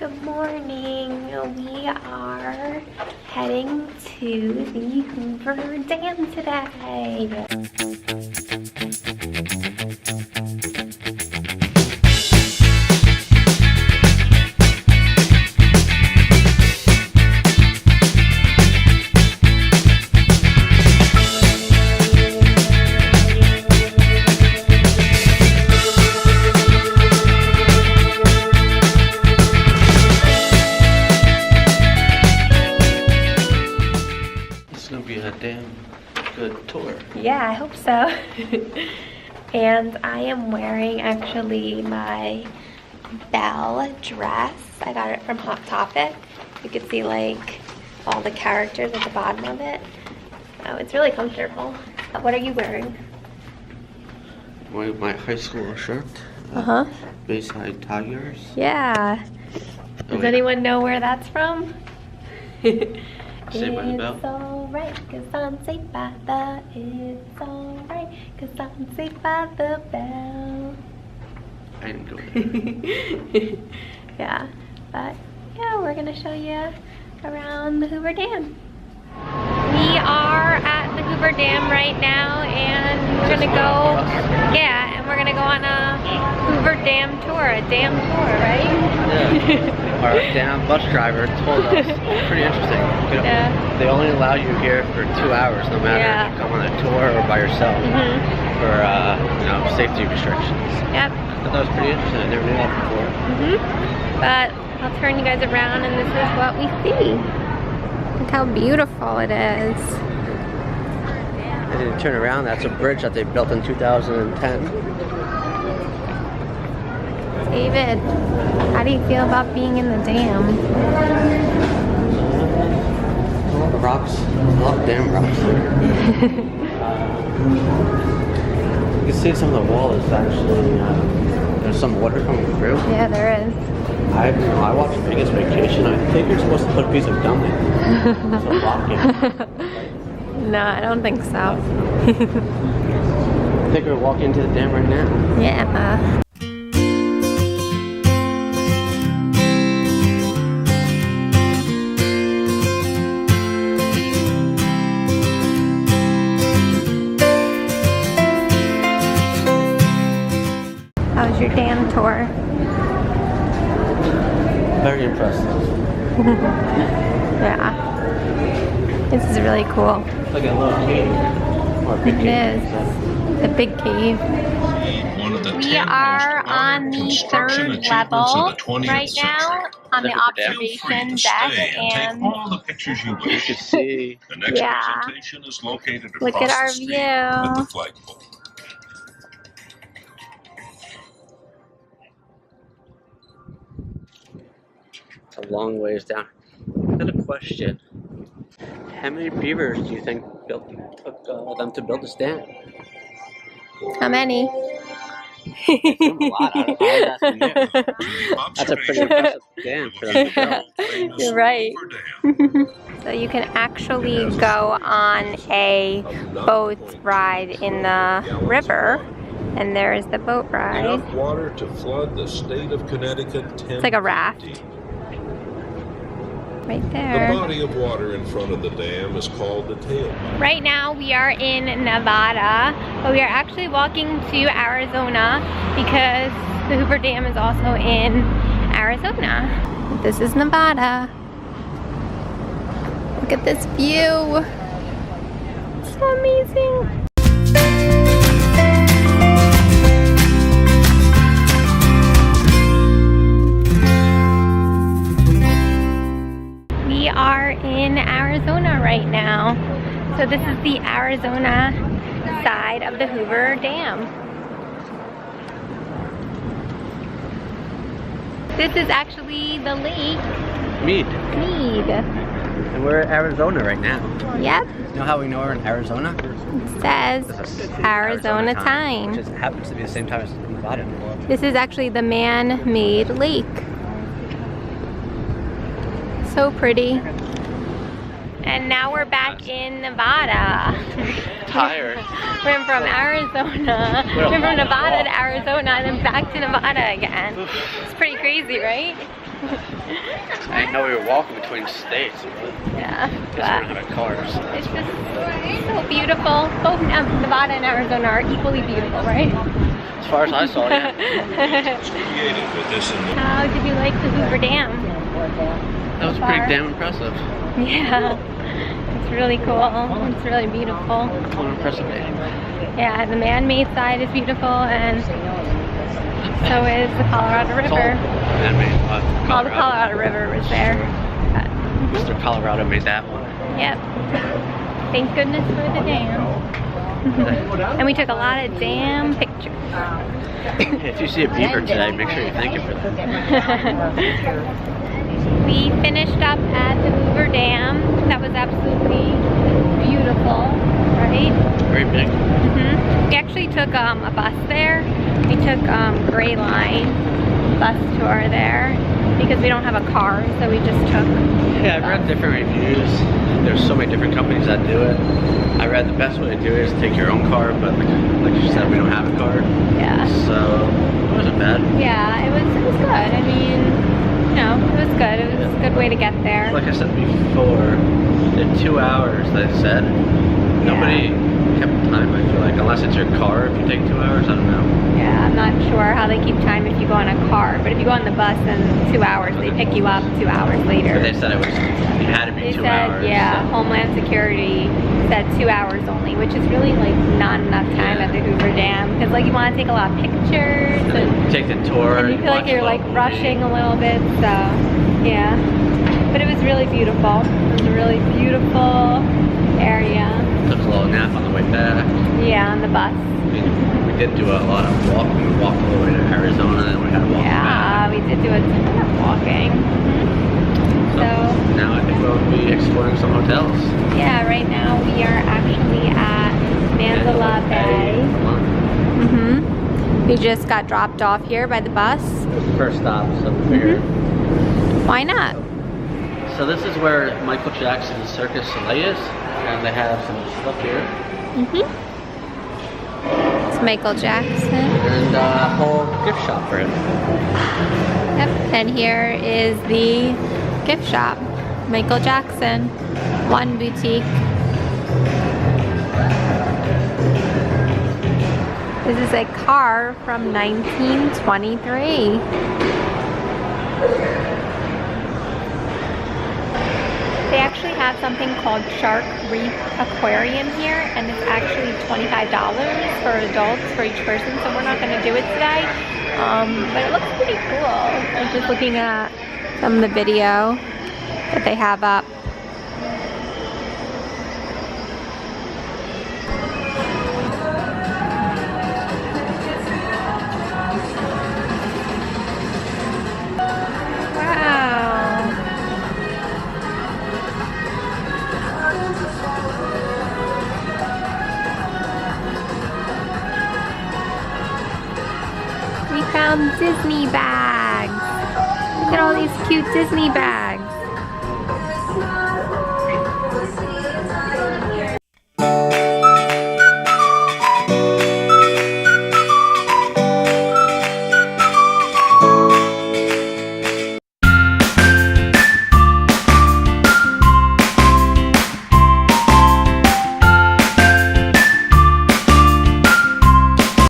Good morning. We are heading to the Hoover Dam today. Damn good tour. Yeah, I hope so. And I am wearing actually my Belle dress. I got it from Hot Topic. You can see like all the characters at the bottom of it. Oh, it's really comfortable. What are you wearing? My high school shirt. Bayside Tigers. Yeah. Does anyone know where that's from? Saved by the Bell. It's alright, 'cause I'm saved by the, it's alright, 'cause I'm saved by the bell. I didn't do it. Yeah, but yeah, we're gonna show you around the Hoover Dam. We are at the Hoover Dam right now, and we're gonna go, yeah, and we're gonna go on a Hoover Dam tour, a dam tour, right? Yeah. Our dam bus driver told us. Pretty interesting. Yeah. They only allow you here for 2 hours, no matter if you come on a tour or by yourself, for safety restrictions. Yep. I thought that was pretty interesting. I never knew that before. But I'll turn you guys around, and this is what we see. Look how beautiful it is. I didn't turn around. That's a bridge that they built in 2010. David, how do you feel about being in the dam? The rocks, I love dam rocks. You can see some of the wall is actually, there's some water coming through. Yeah, there is. I watched Biggest Vacation. I think you're supposed to put a piece of gum in to lock it. No, I don't think so. I think we're walking into the dam right now. Yeah. How was your dam tour? Very impressive. Yeah. This is really cool. It's like a little cave. Or a big cave. It is. The big cave. We are on the third level right now on the observation deck, and you can see. yeah, look at our view. It's a long ways down. I got a question. How many beavers do you think took them to build this dam? How many? A lot. I was asking you. That's a pretty impressive dam for them to build. You're right. So you can actually go on a boat ride in the river, and there's the boat ride. Enough water to flood the state of Connecticut 10 It's like a raft. deep. Right there. The body of water in front of the dam is called the tailpipe. Right now we are in Nevada, but we are actually walking to Arizona because the Hoover Dam is also in Arizona. This is Nevada. Look at this view. It's so amazing. We are in Arizona right now. So this is the Arizona side of the Hoover Dam. This is actually the lake. Mead. And we're in Arizona right now. Yep. You know how we know we're in Arizona? It says Arizona time. Which happens to be the same time as Nevada. This is actually the man-made lake. So pretty. And now we're back in Nevada. Tired. We're from Arizona. We're from Nevada to Arizona and then back to Nevada again. It's pretty crazy, right? I didn't know we were walking between states. Yeah, Guess we don't have cars. it's just so beautiful. Both Nevada and Arizona are equally beautiful, right? As far as I saw, yeah. Created with this in the How did you like the Hoover Dam? That was pretty damn impressive. Yeah, it's really cool. It's really beautiful. What an impressive day. Yeah, the man-made side is beautiful, and so is the Colorado It's all River. man-made. All the Colorado River was there. Mr. Colorado made that one. Yep. Thank goodness for the dam. And we took a lot of dam pictures. If you see a beaver today, make sure you thank him for that. We finished up at the Hoover Dam. That was absolutely beautiful, right? Very big. We actually took a bus there. We took Gray Line bus tour there because we don't have a car, so we just took. Yeah, I've read different reviews. There's so many different companies that do it. I read the best way to do it is take your own car, but like you said, we don't have a car. Yeah. So it wasn't bad. Yeah, it was good. I mean, you know, it was good. It was a good way to get there. Like I said before, the 2 hours they said, nobody kept time, I feel like, unless it's your car. If you take 2 hours, I don't know. Yeah, I'm not sure how they keep time if you go on a car, but if you go on the bus in 2 hours, they pick you up 2 hours later. But they said it had to be They 2 said, hours. yeah, Homeland Security said 2 hours only, which is really like not enough time at the Hoover Dam because like you want to take a lot of pictures And then take the tour. and you feel like watch you're a like little rushing a little bit, so yeah. But it was really beautiful. It was a really beautiful area. Took a little nap on the way back. Yeah, on the bus. We did do a lot of walking. We walked all the way to Arizona and we had to walk Yeah, back. we did do a ton of walking. So now I think we'll be exploring some hotels. yeah, right now we are actually at Mandalay Bay. We just got dropped off here by the bus. It was the first stop, so we figured. Why not? So this is where Michael Jackson's Circus Soleil is, and they have some stuff here. It's Michael Jackson. And a whole gift shop for him. Yep, and here is the gift shop. Michael Jackson, one boutique. This is a car from 1923. They actually have something called Shark Reef Aquarium here, and it's actually $25 for adults for each person, so we're not going to do it today. But it looks pretty cool. I was just looking at some of the video that they have up. We found Disney bags. Look at all these cute Disney bags.